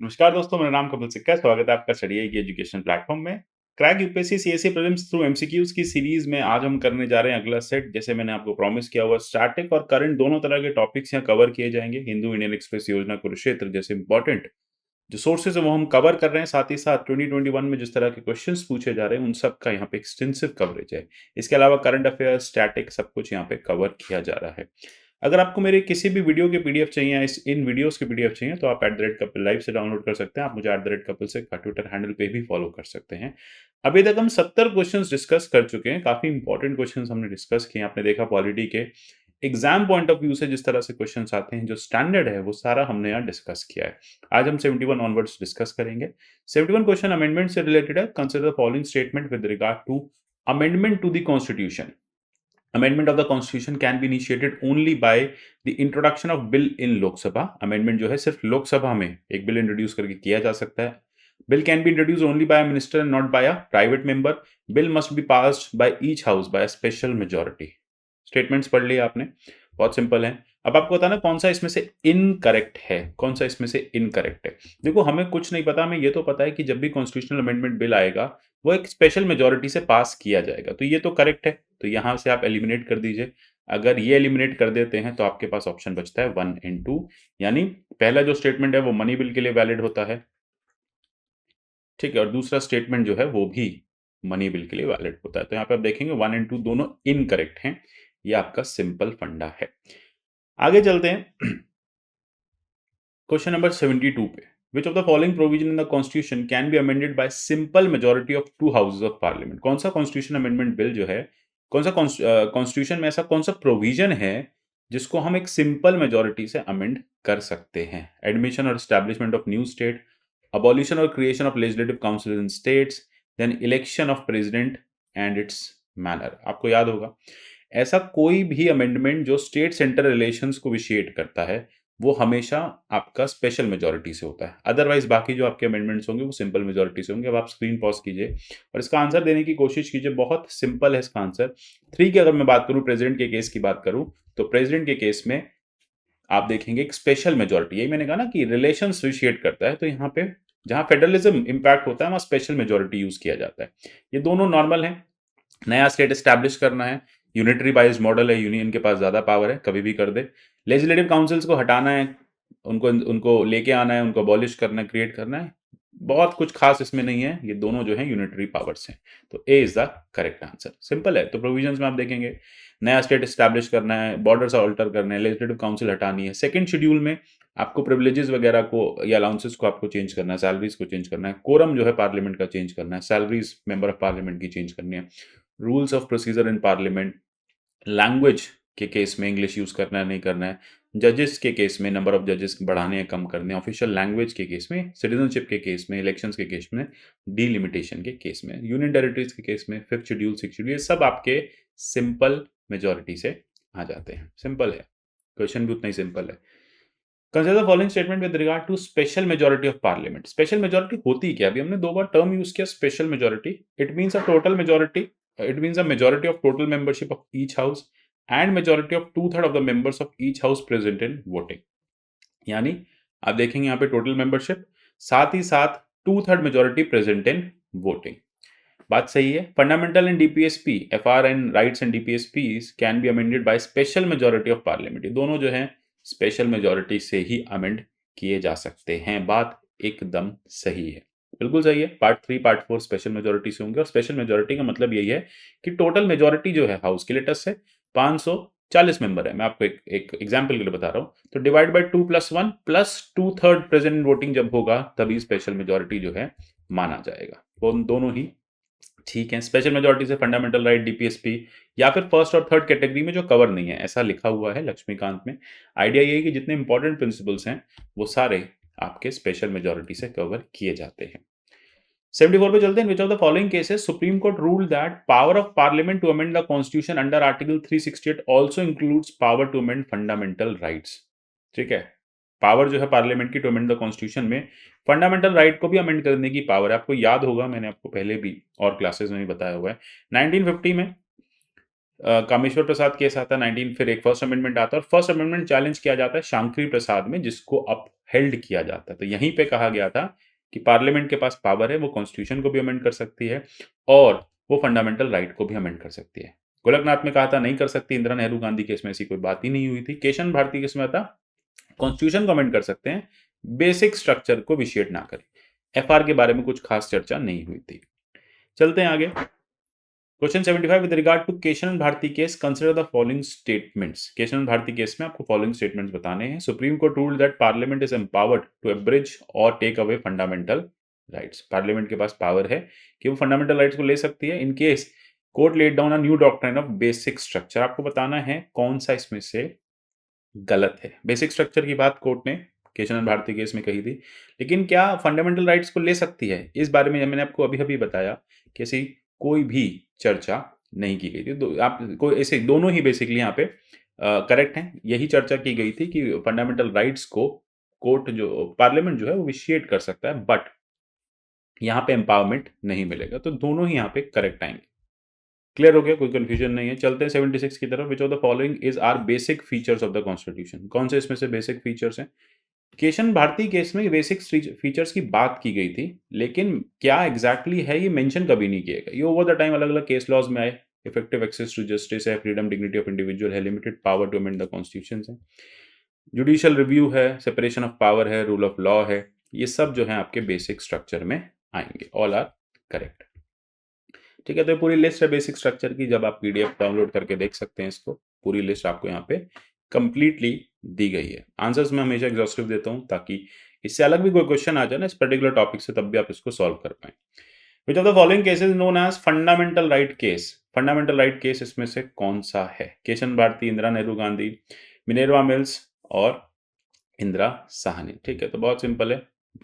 नमस्कार दोस्तों, मेरा नाम कपिल सिक्का है। स्वागत है आपका स्टडी की एजुकेशन प्लेटफॉर्म में। Crack UPSC CSC prelims through MCQs की सीरीज में आज हम करने जा रहे हैं अगला सेट। जैसे मैंने आपको प्रॉमिस किया हुआ, स्टैटिक और करंट दोनों तरह के टॉपिक्स यहाँ कवर किए जाएंगे। हिंदू इंडियन एक्सप्रेस योजना, कुरुक्षेत्र जैसे इंपॉर्टेंट जो सोर्सेज है वो हम कवर कर रहे हैं। साथ ही साथ 2021 में जिस तरह के क्वेश्चंस पूछे जा रहे हैं उन सब का यहाँ पे एक्सटेंसिव कवरेज है। इसके अलावा करंट अफेयर्स, स्टैटिक सब कुछ यहाँ पे कवर किया जा रहा है। अगर आपको मेरे किसी भी वीडियो के पीडीएफ चाहिए या इन वीडियोस के पीडीएफ चाहिए तो आप @कपिल लाइव से डाउनलोड कर सकते हैं। आप मुझे @कपिल से ट्विटर हैंडल पे भी फॉलो कर सकते हैं। अभी तक हम 70 क्वेश्चंस डिस्कस कर चुके हैं। काफी इंपॉर्टेंट क्वेश्चंस हमने डिस्कस किए। आपने देखा पॉलिटी के एग्जाम पॉइंट ऑफ व्यू से जिस तरह से क्वेश्चंस आते हैं, जो स्टैंडर्ड है वो सारा हमने यहाँ डिस्कस किया है। आज हम 71 ऑनवर्ड्स डिस्कस करेंगे। 71 क्वेश्चन अमेंडमेंट से रिलेटेड है। Consider following statement with regard to amendment to the constitution. Amendment of the Constitution can be initiated only by the introduction of bill in Lok Sabha. Amendment जो है सिर्फ लोकसभा में एक bill introduce करके किया जा सकता है। Bill can be introduced only by a minister and not by a private member. Bill must be passed by each house by a special majority. Statements पढ़ लिया आपने, बहुत सिंपल है। अब आपको बताना कौन सा इसमें से इनकरेक्ट है, कौन सा इसमें से इनकरेक्ट है। देखो, हमें कुछ नहीं पता, हमें ये तो पता है कि जब भी कॉन्स्टिट्यूशनल अमेंडमेंट बिल आएगा वो एक स्पेशल मेजोरिटी से पास किया जाएगा, तो ये तो करेक्ट है। तो यहां से आप एलिमिनेट कर दीजिए। अगर ये एलिमिनेट कर देते हैं तो आपके पास ऑप्शन बचता है 1 एंड 2। यानी पहला जो स्टेटमेंट है वो मनी बिल के लिए वैलिड होता है, ठीक है, और दूसरा स्टेटमेंट जो है वो भी मनी बिल के लिए वैलिड होता है। तो यहाँ पे आप देखेंगे 1 एंड 2 दोनों इनकरेक्ट हैं। ये आपका सिंपल फंडा है। आगे चलते हैं क्वेश्चन नंबर 72 पे। विच of the following provision in the constitution can be amended bye simple majority of 2 houses of parliament. कौन सा कॉन्स्टिट्यूशन अमेंडमेंट बिल जो है, कौन सा कॉन्स्टिट्यूशन में ऐसा कौन सा प्रोविजन है जिसको हम एक सिंपल मेजोरिटी से अमेंड कर सकते हैं। एडमिशन और establishment of new state, abolition or creation of legislative councils in states, then election of president and its manner। आपको याद होगा, ऐसा कोई भी अमेंडमेंट जो स्टेट सेंटर रिलेशंस को विशिएट करता है वो हमेशा आपका स्पेशल मेजोरिटी से होता है। अदरवाइज बाकी जो आपके अमेंडमेंट्स होंगे वो सिंपल मेजोरिटी से होंगे। अब आप स्क्रीन पॉज कीजिए और इसका आंसर देने की कोशिश कीजिए। बहुत सिंपल है इसका आंसर। 3 की अगर मैं बात करूं, प्रेसिडेंट के केस की बात करूं, तो प्रेसिडेंट के केस में आप देखेंगे एक स्पेशल मेजोरिटी, यही मैंने कहा ना कि रिलेशन विशिएट करता है, तो यहाँ पे जहां फेडरलिज्म इंपैक्ट होता है वहां स्पेशल मेजोरिटी यूज किया जाता है। ये दोनों नॉर्मल है। नया स्टेट एस्टैब्लिश करना है, यूनिटरी बाइज्ड मॉडल है, यूनियन के पास ज्यादा पावर है, कभी भी कर दे। लेजिस्लेटिव काउंसिल्स को हटाना है, उनको उनको लेके आना है, उनको अबॉलिश करना है, क्रिएट करना है। बहुत कुछ खास इसमें नहीं है, ये दोनों जो है यूनिटरी पावर्स हैं। तो A is the correct answer. Simple है। तो प्रोविजंस में आप देखेंगे नया स्टेट एस्टैब्लिश करना है, बॉर्डर्स ऑल्टर करने हैं, लेजिस्लेटिव काउंसिल हटानी है। सेकंड शेड्यूल में आपको प्रिविलेजेस वगैरह को या अलाउंसेस को आपको चेंज करना है, सैलरीज को चेंज करना है, कोरम जो है पार्लियामेंट का चेंज करना है, सैलरीज मेंबर ऑफ पार्लियामेंट की चेंज करनी है, rules of procedure in parliament, language के केस में इंग्लिश यूज करना है नहीं करना है, जजेस के केस में नंबर ऑफ जजेस बढ़ाने हैं कम करने, ऑफिशियल लैंग्वेज के केस में, सिटीजनशिप के केस में, इलेक्शंस के केस में, डीलिमिटेशन के केस में, यूनियन टेरिटरीज के केस में, 5th शेड्यूल, 6th शेड्यूल, ये सब आपके सिंपल मेजोरिटी से आ जाते हैं। सिंपल है, क्वेश्चन भी उतना ही सिंपल है। Consider the following statement with regard to special majority of parliament. Special majority होती क्या? अभी हमने 2 बार टर्म यूज किया special majority. It means a total majority, it means a majority of total membership of each house and majority of 2/3 of the members of each house present in voting. यानी आप देखेंगे यहाँ पे total membership, साथ ही साथ 2/3 majority present in voting. बात सही है। Fundamental and DPSP, FR and rights and DPSP can be amended by special majority of parliament. ये दोनों जो है स्पेशल मेजोरिटी से ही अमेंड किए जा सकते हैं। बात एकदम सही है, बिल्कुल सही है। पार्ट 3 पार्ट 4 स्पेशल मेजोरिटी से होंगे। और स्पेशल मेजोरिटी का मतलब यही है कि टोटल मेजोरिटी जो है हाउस के लेटेस्ट है 540 मेंबर है। मैं आपको एक एग्जाम्पल के लिए बता रहा हूँ। तो divide by 2+1 plus 2/3 present in voting जब होगा तभी स्पेशल मेजोरिटी जो है माना जाएगा। वो दोनों ही ठीक है। स्पेशल मेजोरिटी से फंडामेंटल राइट, डीपीएसपी या फिर फर्स्ट और थर्ड कैटेगरी में जो कवर नहीं है, ऐसा लिखा हुआ है लक्ष्मीकांत में। आइडिया ये है कि जितने इंपॉर्टेंट प्रिंसिपल्स हैं वो सारे आपके स्पेशल मेजोरिटी से कवर किए जाते हैं। 74 पे चलते हैं। Which of the following cases Supreme Court ruled that power of parliament to amend the constitution under article 368 also includes power to amend fundamental rights. ठीक है, पावर जो है पार्लियामेंट की टू अमेंड द कॉन्स्टिट्यूशन में fundamental right को भी amend करने की पावर है। आपको याद होगा, मैंने आपको पहले भी और क्लासेस में भी बताया हुआ है। 1950 में कामेश्वर प्रसाद केस आता है, 19 फिर एक फर्स्ट अमेंडमेंट आता है और फर्स्ट अमेंडमेंट चैलेंज किया जाता है शांकरी प्रसाद में, जिसको अब हेल्ड किया जाता है। तो यहीं पे कहा गया था कि पार्लियामेंट के पास पावर है, वो कॉन्स्टिट्यूशन को भी अमेंड कर सकती है और वो फंडामेंटल राइट को भी अमेंड कर सकती है। गोलकनाथ में कहा था नहीं कर सकती, इंदिरा नेहरू गांधी केस में ऐसी कोई बात ही नहीं हुई थी। केशव भारती केस में था कॉन्स्टिट्यूशन को अमेंड कर सकते हैं, बेसिक स्ट्रक्चर को विशिएट ना करें। एफआर के बारे में कुछ खास चर्चा नहीं हुई थी। चलते हैं आगे। Question 75 with regard to Keshav Bharati case consider the following statements. Keshav Bharati case में आपको फॉलोइंग स्टेटमेंट्स बताने हैं। Supreme Court ruled that Parliament is empowered to abridge और take away fundamental rights. Parliament के पास पावर है कि वो फंडामेंटल राइट्स को ले सकती है in case court laid down a new doctrine of basic structure. आपको बताना है कौन सा इसमें से गलत है। बेसिक स्ट्रक्चर की बात कोर्ट ने केशव भारती केस में कही थी, लेकिन क्या फंडामेंटल राइट्स को ले सकती है, इस बारे में मैंने आपको अभी अभी बताया कि ऐसी कोई भी चर्चा नहीं की गई थी। आप कोई ऐसे दोनों ही बेसिकली यहाँ पे करेक्ट हैं। यही चर्चा की गई थी कि फंडामेंटल राइट्स को कोर्ट जो पार्लियामेंट जो है वो विशिएट कर सकता है, बट यहाँ पे एम्पावरमेंट नहीं मिलेगा। तो दोनों ही यहाँ पे करेक्ट आएंगे। क्लियर हो गया, कोई कंफ्यूजन नहीं है। चलते हैं 76 की तरफ। Which of the following is are basic features of the constitution. कौन से इसमें से बेसिक फीचर्स हैं? केशव भारती केस में बेसिक फीचर्स की बात की गई थी, लेकिन क्या एग्जैक्टली है ये मेंशन कभी नहीं किया गया। ये ओवर द टाइम अलग अलग केस लॉज में आए। इफेक्टिव एक्सेस टू जस्टिस है, फ्रीडम डिग्निटी ऑफ इंडिविजुअल है, limited power to amend the constitution है, जुडिशियल रिव्यू है, सेपरेशन ऑफ पावर है, रूल ऑफ लॉ है। ये सब जो है आपके बेसिक स्ट्रक्चर में आएंगे। All are correct. ठीक है, तो ये पूरी लिस्ट है बेसिक स्ट्रक्चर की। जब आप पीडीएफ डाउनलोड करके देख सकते हैं इसको, पूरी लिस्ट आपको यहाँ पे कंप्लीटली दी गई है। आंसर्स मैं हमेशा एग्जॉस्टिव देता हूँ ताकि इससे अलग भी कोई क्वेश्चन आ जाए ना इस पर्टिकुलर टॉपिक से, तब भी आप इसको सॉल्व कर पाए। Which of the following cases known as fundamental right case. Fundamental right case इसमें से कौन सा है? केशव भारती, इंदिरा नेहरू गांधी, मिनेर्वा मिल्स और इंदिरा साहनी। ठीक है, तो बहुत सिंपल है।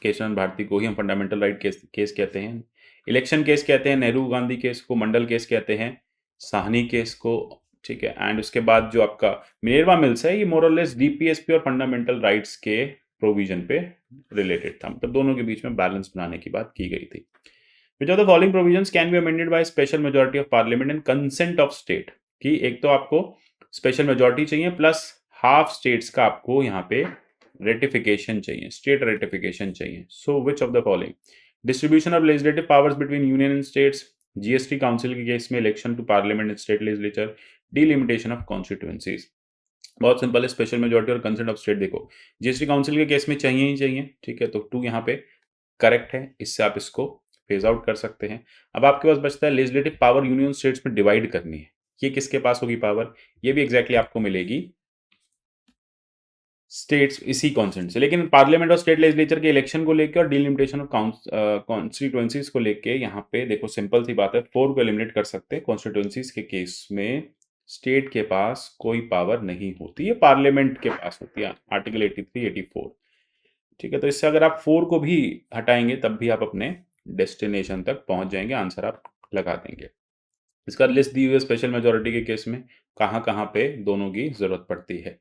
केशव भारती को ही हम फंडामेंटल राइट केस कहते हैं। इलेक्शन केस कहते हैं नेहरू गांधी केस को, मंडल केस कहते हैं साहनी केस को। ठीक है, एंड उसके बाद जो आपका मिनेर्वा मिल्स है, ये मोरलेस डीपीएसपी और फंडामेंटल राइट्स के प्रोविजन पे रिलेटेड था। मतलब दोनों के बीच में बैलेंस बनाने की बात की गई थी। Which of the following provisions can be amended by special majority of Parliament and consent of state. कि एक तो आपको स्पेशल मेजॉरिटी चाहिए प्लस हाफ स्टेट्स का आपको यहाँ पे रेटिफिकेशन चाहिए, स्टेट रेटिफिकेशन चाहिए। So which of the following? Distribution of legislative powers between union and states, GST council के केस में election to Parliament and state legislature, delimitation of constituencies. बहुत simple है, स्पेशल मेजॉरिटी और consent of state. देखो GST council के case में चाहिए ही चाहिए। ठीक है, तो 2 यहाँ पे करेक्ट है, इससे आप इसको फेज आउट कर सकते हैं। अब आपके पास बचता है लेजिस्लेटिव पावर यूनियन स्टेट्स में डिवाइड करनी है। ये किसके पास होगी पावर? ये भी एग्जैक्टली आपको मिलेगी स्टेट्स इसी कॉन्सेंट से। लेकिन पार्लियामेंट और स्टेट लेजिस्लेचर के इलेक्शन को लेकर और डिलिमिटेशन ऑफ कॉन्स्टिट्यूएंसीज को लेके यहाँ पे देखो सिंपल सी बात है, 4 को एलिमिनेट कर सकते हैं। कॉन्स्टिट्यूएंसीज के केस में स्टेट के पास कोई पावर नहीं होती है, पार्लियामेंट के पास होती है, आर्टिकल 83, 84। ठीक है, तो इससे अगर आप 4 को भी हटाएंगे तब भी आप अपने डेस्टिनेशन तक पहुंच जाएंगे, आंसर आप लगा देंगे। इसका लिस्ट दी हुई है स्पेशल मेजॉरिटी के केस में कहां पे दोनों की जरूरत पड़ती है।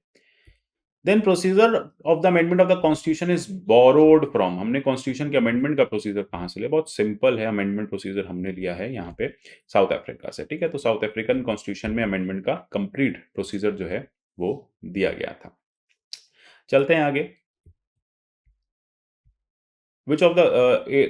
Then procedure of the amendment of the constitution is borrowed from. हमने कॉन्स्टिट्यूशन के अमेंडमेंट का प्रोसीजर कहां से लिया? बहुत सिंपल है, अमेंडमेंट प्रोसीजर हमने लिया है यहाँ पे साउथ अफ्रीका से। ठीक है, तो साउथ अफ्रीकन कॉन्स्टिट्यूशन में अमेंडमेंट का कंप्लीट प्रोसीजर जो है वो दिया गया था। चलते हैं आगे। Which of the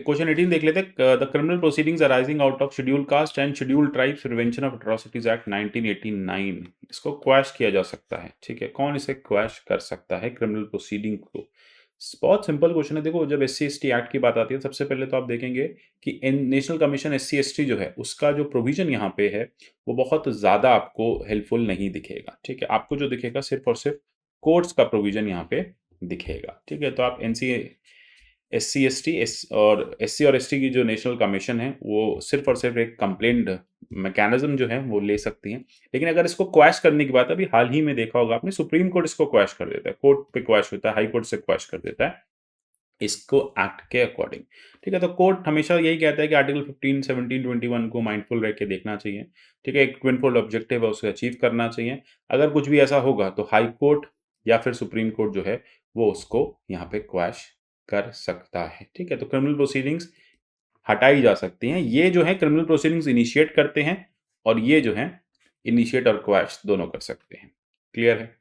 क्वेश्चन 18 देख लेते हैं। The criminal proceedings arising out of schedule caste and schedule tribes prevention of atrocities act 1989, इसको क्वैश किया जा सकता है। ठीक है, कौन इसे क्वैश कर सकता है क्रिमिनल प्रोसीडिंग को? बहुत सिंपल क्वेश्चन है। देखो जब SC/ST एक्ट की बात आती है, सबसे पहले तो आप देखेंगे कि नेशनल कमीशन SC/ST जो है उसका जो प्रोविजन यहाँ पे है वो बहुत ज्यादा आपको हेल्पफुल नहीं दिखेगा। ठीक है, आपको जो दिखेगा सिर्फ और सिर्फ कोर्ट्स का प्रोविजन यहाँ पे दिखेगा। ठीक है, तो आप SC/ST और SC और ST की जो नेशनल कमीशन है वो सिर्फ और सिर्फ एक कंप्लेंट मैकेनिज्म जो है वो ले सकती हैं। लेकिन अगर इसको क्वैश करने की बात, अभी हाल ही में देखा होगा आपने, सुप्रीम कोर्ट इसको क्वैश कर देता है, कोर्ट पे क्वैश होता है, हाई कोर्ट से क्वैश कर देता है इसको एक्ट के अकॉर्डिंग। ठीक है, तो कोर्ट हमेशा यही कहता है कि आर्टिकल 15, 17, 21 को माइंडफुल रह के देखना चाहिए। ठीक है, एक ट्विनफोल्ड ऑब्जेक्टिव है, उसे अचीव करना चाहिए। अगर कुछ भी ऐसा होगा तो हाई कोर्ट या फिर सुप्रीम कोर्ट जो है वो उसको यहाँ पे क्वैश कर सकता है। ठीक है, तो क्रिमिनल प्रोसीडिंग्स हटाई जा सकती हैं। ये जो है क्रिमिनल प्रोसीडिंग्स इनिशिएट करते हैं और ये जो है इनिशिएट और क्वैश दोनों कर सकते हैं। क्लियर है?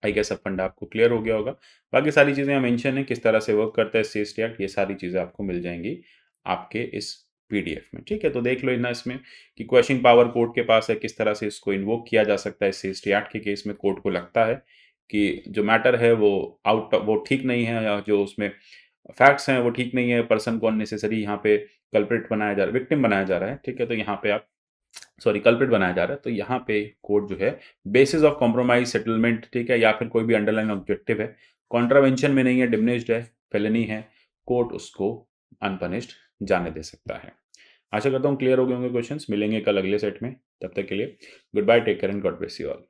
आई गेस अब फंडा आपको क्लियर हो गया होगा। बाकी सारी चीज़ें यहाँ मेंशन है, किस तरह से वर्क करता है सीएसटी एक्ट, ये सारी चीज़ें आपको मिल जाएँगी आपके इस पीडीएफ में, ठीक है? तो देख लो इतना इसमें कि क्वेश्चन पावर कोर्ट के पास है, किस तरह से इसको इन्वोक किया जा सकता है सीएसटी एक्ट के केस में। कोर्ट को लगता है कि जो मैटर है वो ठीक नहीं है, या जो उसमें फैक्ट्स हैं वो ठीक नहीं है, पर्सन को अननेसेसरी यहाँ पे कल्प्रिट बनाया जा रहा है, विक्टिम बनाया जा रहा है, ठीक है? तो यहाँ पे आप सॉरी कल्प्रिट बनाया जा रहा है, तो यहाँ पे कोर्ट जो है बेसिस ऑफ कॉम्प्रोमाइज़ सेटलमेंट, ठीक है? या फिर कोई भी अंडरलाइन ऑब्जेक्टिव है, कॉन्ट्रावेंशन में नहीं है, डिमिनिश्ड है, फेलनी है, कोर्ट उसको अनपनिश्ड जाने दे सकता है। आशा करता हूँ क्लियर हो गए होंगे क्वेश्चंस। मिलेंगे कल अगले सेट में, तब तक के लिए goodbye, take care and God bless you all.